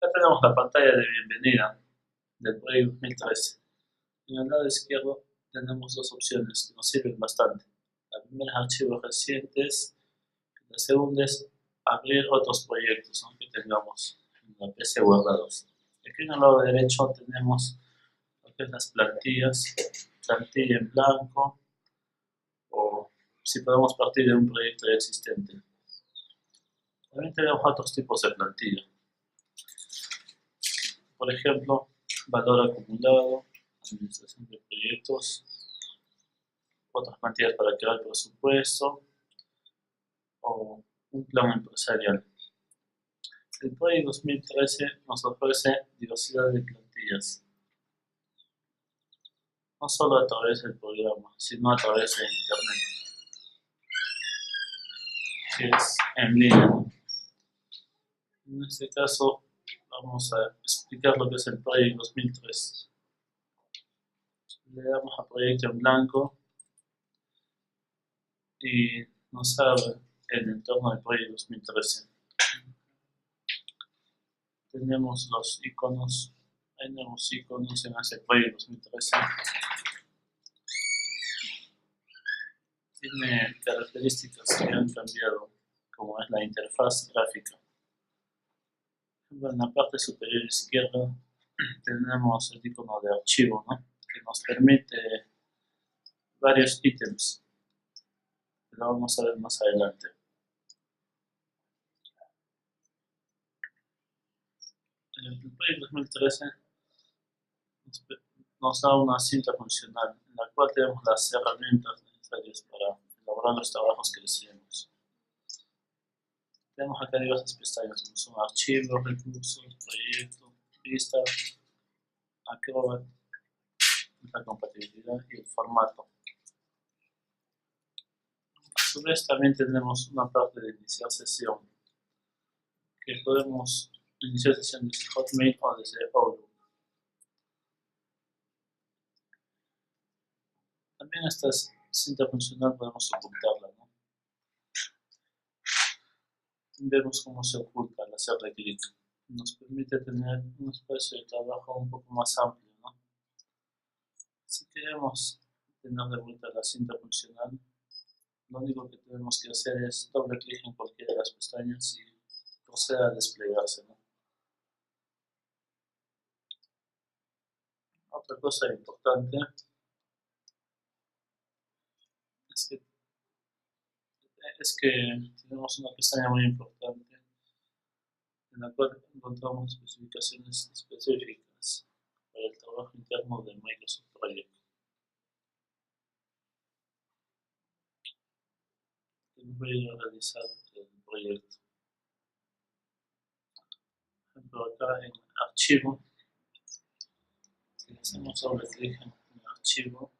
Acá tenemos la pantalla de bienvenida del proyecto 2013. En el lado izquierdo tenemos dos opciones que nos sirven bastante. La primera es archivos recientes, la segunda es abrir otros proyectos, ¿no?, que tengamos en la PC guardados. Aquí en el lado derecho tenemos lo que es las plantillas, plantilla en blanco, o si podemos partir de un proyecto ya existente. También tenemos otros tipos de plantilla. Por ejemplo, valor acumulado, administración de proyectos, otras plantillas para crear presupuesto o un plan empresarial. El PROI 2013 nos ofrece diversidad de plantillas, no solo a través del programa, sino a través de internet, que es en línea. En este caso vamos a explicar lo que es el PROI 2013. Le damos a proyecto en blanco y nos abre el entorno del PROI 2013. Tenemos los iconos, hay nuevos iconos en este PROI 2013. Tiene características que han cambiado, como es la interfaz gráfica. En la parte superior izquierda tenemos el icono de archivo, ¿no?, que nos permite varios ítems, que lo vamos a ver más adelante. El PROI 2013 nos da una cinta funcional en la cual tenemos las herramientas necesarias para elaborar los trabajos que deseemos. Tenemos acá diversas pestañas como son archivos, recursos, proyectos, vista, Acrobat, la compatibilidad y el formato. A su vez también tenemos una parte de iniciar sesión, que podemos iniciar sesión desde Hotmail o desde Outlook. También esta cinta funcional podemos ocultarla, ¿no? Vemos cómo se oculta al hacerle clic. Nos permite tener un espacio de trabajo un poco más amplio, ¿no? Si queremos tener de vuelta la cinta funcional, lo único que tenemos que hacer es doble clic en cualquiera de las pestañas y proceder a desplegarse, ¿no? Otra cosa importante es que tenemos una pestaña muy importante en la cual encontramos especificaciones específicas para el trabajo interno de Microsoft Project. Voy a realizar el proyecto. Por ejemplo, acá en archivo, si hacemos doble clic en archivo,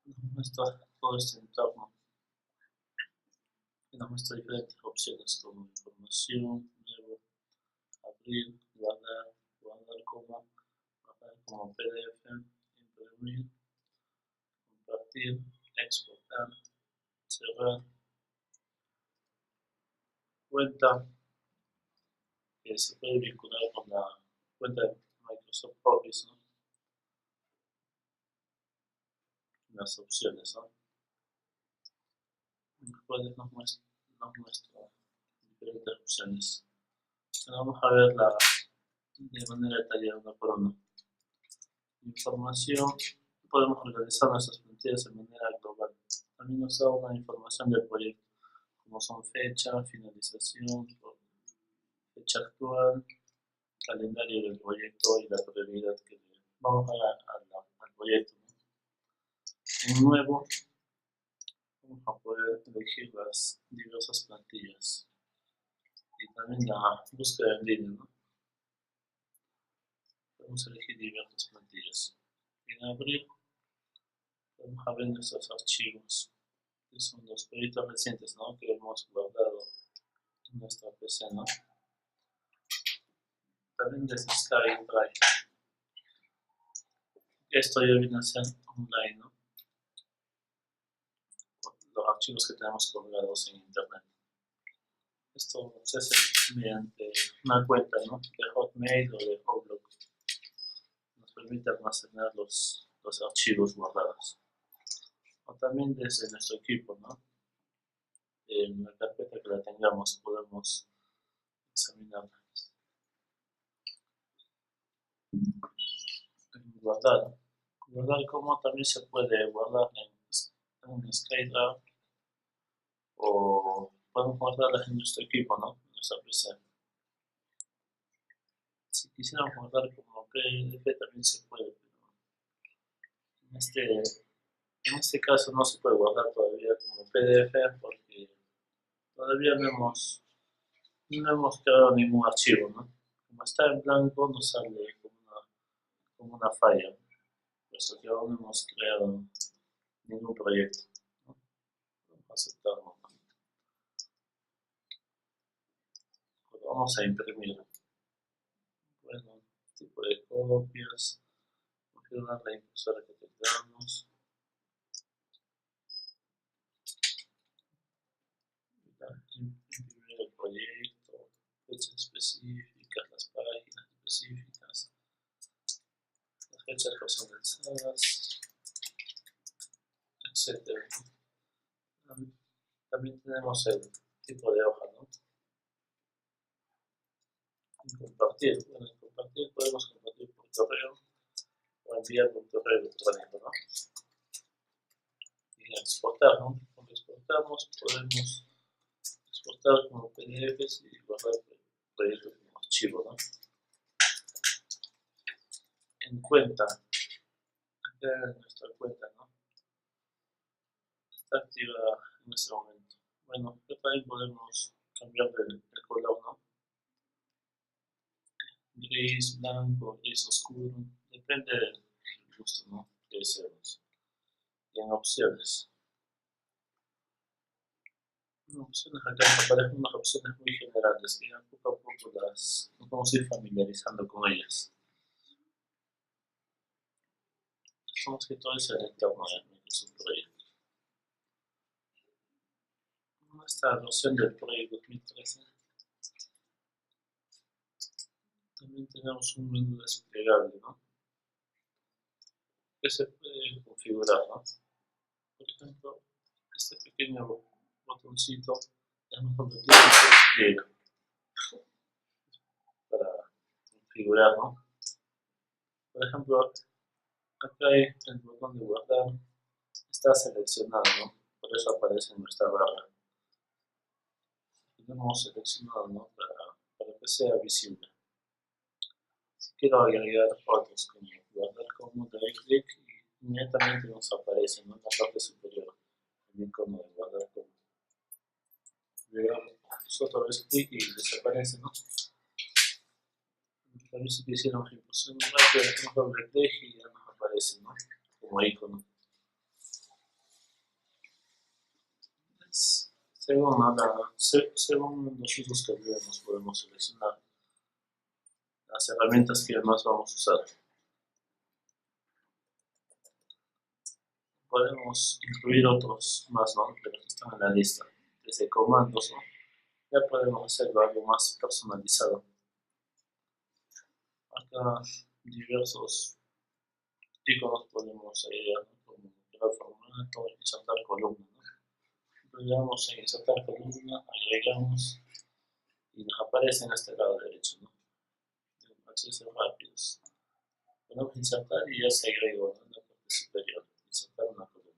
nos muestra todo este entorno, y nos muestra diferentes opciones como información, nuevo, abrir, guardar como PDF, imprimir, compartir, exportar, cerrar, cuenta, que se puede vincular con la cuenta de Microsoft Office, ¿no?, las opciones, ¿no? Después nos muestra diferentes opciones. Ahora vamos a verla de manera detallada una por una. Información, podemos organizar nuestras plantillas de manera global. También nos da una información del proyecto, como son fecha, finalización, fecha actual, calendario del proyecto y la prioridad que le vamos a dar al proyecto. En nuevo, vamos a poder elegir las diversas plantillas y también la búsqueda en línea, ¿no? Podemos elegir diversas plantillas. En abrir, vamos a ver nuestros archivos, que son los proyectos recientes, ¿no?, que hemos guardado en nuestra PC, ¿no? También desde SkyDrive. Esto ya viene a ser online, ¿no?, los archivos que tenemos colgados en internet. Esto se hace mediante una cuenta, ¿no?, de Hotmail o de Outlook. Nos permite almacenar los archivos guardados. O también desde nuestro equipo, ¿no?, en la carpeta que la tengamos podemos examinarla. Guardar como también se puede guardar en un SkyDrive, o podemos guardarlas en nuestro equipo, ¿no?, en nuestra PC. Si quisiéramos guardar como PDF también se puede, pero en este caso no se puede guardar todavía como PDF porque todavía no hemos creado ningún archivo, ¿no? Como está en blanco nos sale como una falla, puesto que aún no hemos creado ningún proyecto, ¿no? Vamos a aceptarlo. Vamos a imprimir. Bueno, tipo de copias, configurar la impresora que tengamos. Imprimir el proyecto, fechas específicas, las páginas específicas, las fechas personalizadas, etc. También tenemos el tipo de hoja, ¿no? Compartir. Bueno, en compartir podemos compartir por correo o enviar por correo electrónico, ¿no? Y exportar, ¿no? Cuando exportamos podemos exportar como PDFs y guardar el proyecto como archivo, ¿no? En cuenta, acá en nuestra cuenta, ¿no?, está activa en este momento. Bueno, acá también podemos cambiar el color, ¿no? Gris, blanco, gris oscuro, depende del gusto, ¿no?, que deseemos. Y en opciones. En opciones acá nos aparecen unas opciones muy generales que ya poco a poco nos vamos a ir familiarizando con ellas. Más que todo es el entorno de Microsoft Project. Esta versión del Project 2013 también tenemos un menú desplegable, ¿no?, que se puede configurar, ¿no? Por ejemplo, este pequeño botoncito es mejor que se despliega para configurar, ¿no? Por ejemplo, acá hay el botón de guardar, está seleccionado, ¿no? Por eso aparece en nuestra barra. Tenemos seleccionado, ¿no?, para que sea visible. Si quiero agregar fotos, como guardar como, doy clic y inmediatamente nos aparece, ¿no?, en la parte superior el icono de guardar como. Luego otra vez clic y desaparece, ¿no? También si quisiéramos impresión rápida, hacemos doble clic y ya nos aparece, ¿no?, como icono. Según los usos que veamos, podemos seleccionar las herramientas que más vamos a usar. Podemos incluir otros más, ¿no?, de los que están en la lista. Desde comandos, ¿no?, ya podemos hacerlo algo más personalizado. Acá diversos iconos podemos agregar, ¿no?, como crear formato, insertar columna, ¿no? Entonces le damos en insertar columna, agregamos y nos aparece en este lado derecho, ¿no?, accesos rápidos. Podemos insertar y ya se agregó, ¿no?, en la parte superior, insertar una columna.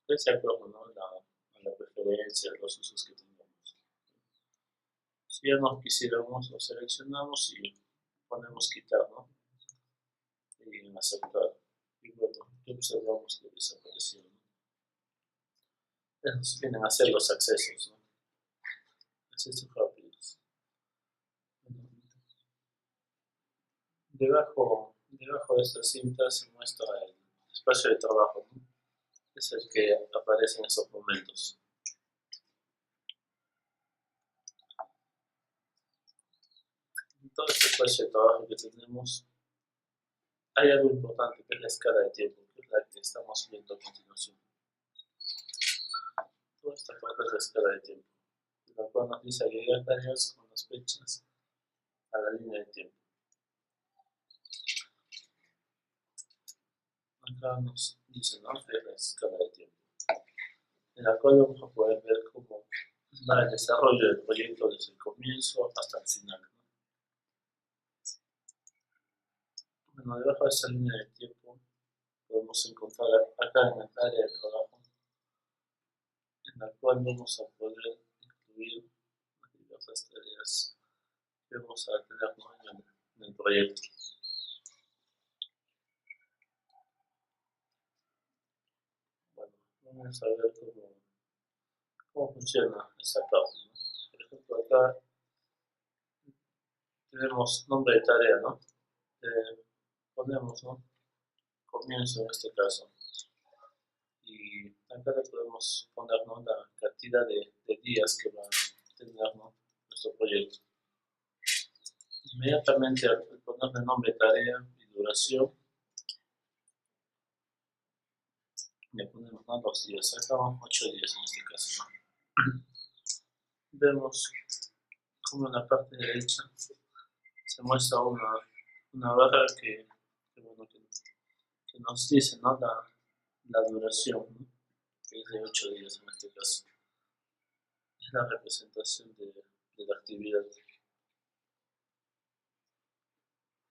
De acuerdo, ¿no?, a la preferencia, de los usos que tengamos. Si ya nos quisiéramos, lo seleccionamos y ponemos quitar, ¿no?, y en aceptar. Y bueno, observamos que desapareció, ¿no? Esos vienen a ser los accesos, ¿no?, accesos rápidos. Debajo de esta cinta se muestra el espacio de trabajo, ¿no?, es el que aparece en esos momentos. En todo este espacio de trabajo que tenemos hay algo importante, que es la escala de tiempo, que es la que estamos viendo a continuación. Toda esta parte es la escala de tiempo. la cual nos dice agregar tareas con las fechas a la línea de tiempo. Acá nos dice, ¿no?, es la escala de tiempo, en la cual vamos a poder ver cómo va el desarrollo del proyecto desde el comienzo hasta el final, ¿no? Bueno, debajo de esta línea de tiempo podemos encontrar acá en el área de trabajo, en la cual vamos a poder incluir las diversas tareas que vamos a tener, ¿no?, en el proyecto. Bueno, vamos a ver cómo funciona esta parte, ¿no? Por ejemplo, acá tenemos nombre de tarea, ¿no? Ponemos, ¿no?, comienzo en este caso, y acá le podemos poner, ¿no?, la cantidad de días que va a tener, ¿no?, nuestro proyecto. Inmediatamente al ponerle nombre, tarea y duración, le ponemos, ¿no?, los días. Sacamos 8 días en este caso, ¿no? Vemos como en la parte derecha se muestra una barra que nos dice, ¿no?, la duración, ¿no?, que es de 8 días en este caso. Es la representación de la actividad.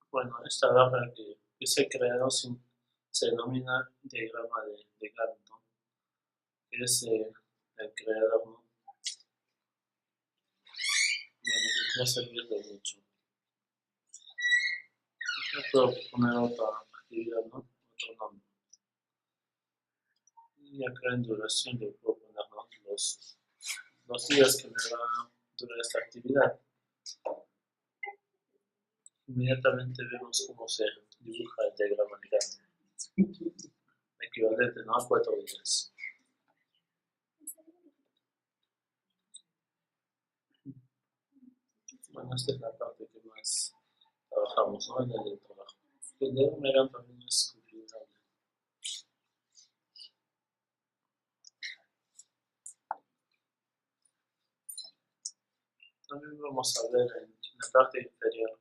Bueno, esta barra que se ha creado se denomina diagrama de Gantt, ¿no?, que es el creador, ¿no? Bueno, que va a servir de mucho. Acá puedo poner otra actividad, ¿no?, otro nombre. Y acá en duración le puedo poner, ¿no?, los días que me va a durar esta actividad. Inmediatamente vemos cómo se dibuja el diagrama de Gantt, equivalente, ¿no?, a 4 días. Bueno, esta es la parte que más trabajamos, ¿no?, en el trabajo. El diagrama de Gantt también es configurable. También vamos a ver en la parte inferior,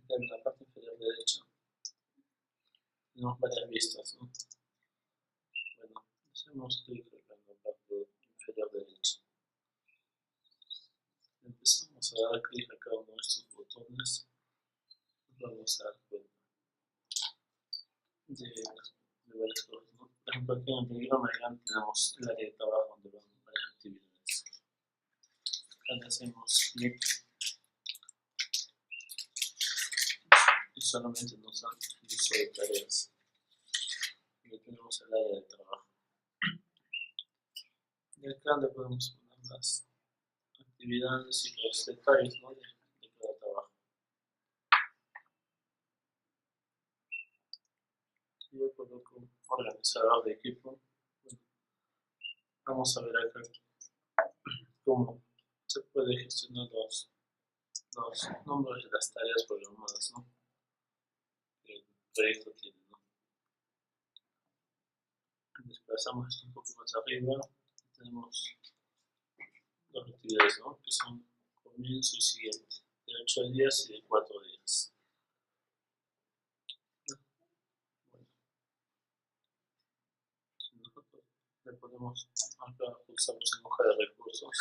en la parte inferior derecha, tenemos varias vistas, ¿no? Bueno, hacemos clic acá en la parte inferior derecha. Empezamos a dar clic a cada uno de estos botones, vamos a dar cuenta de varias cosas, ¿no? Por ejemplo, aquí en el diagrama de Gantt tenemos el área de trabajo donde van varias actividades. Acá le hacemos clic y solamente nos da el uso de tareas. Y aquí tenemos el área de trabajo. Y acá le podemos poner las actividades y los detalles, ¿no?, de cada trabajo. Si yo coloco organizador de equipo, bueno, vamos a ver acá cómo se puede gestionar los nombres de las tareas programadas, ¿no?, que el proyecto tiene, ¿no? Desplazamos esto un poco más arriba, tenemos las actividades, ¿no?, que son comienzo y siguiente, de 8 días y de 4 días. Bueno, si nosotros le ponemos acá, pulsamos en hoja de recursos,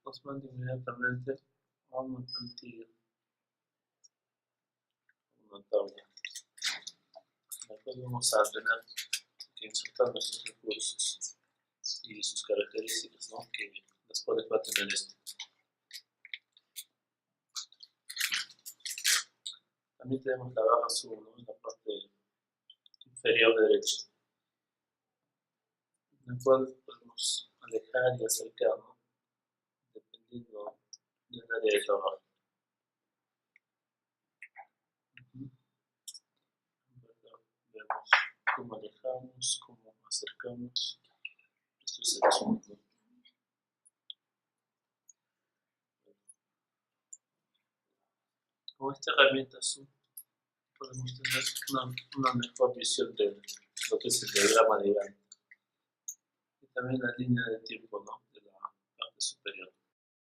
nos manda inmediatamente a una plantilla, una tabla, en la cual vamos a tener que insertar nuestros recursos y sus características, ¿no?, que las cuales va a tener esto. También tenemos la barra zoom, ¿no?, en la parte inferior derecha, en la cual podemos alejar y acercar, ¿no?, dependiendo del área de trabajo. Vemos cómo alejamos, cómo acercamos. Esto es el zoom, ¿no? Con esta herramienta zoom podemos tener una mejor visión de lo que es el diagrama de Gantt y también la línea de tiempo, ¿no?, de la parte superior.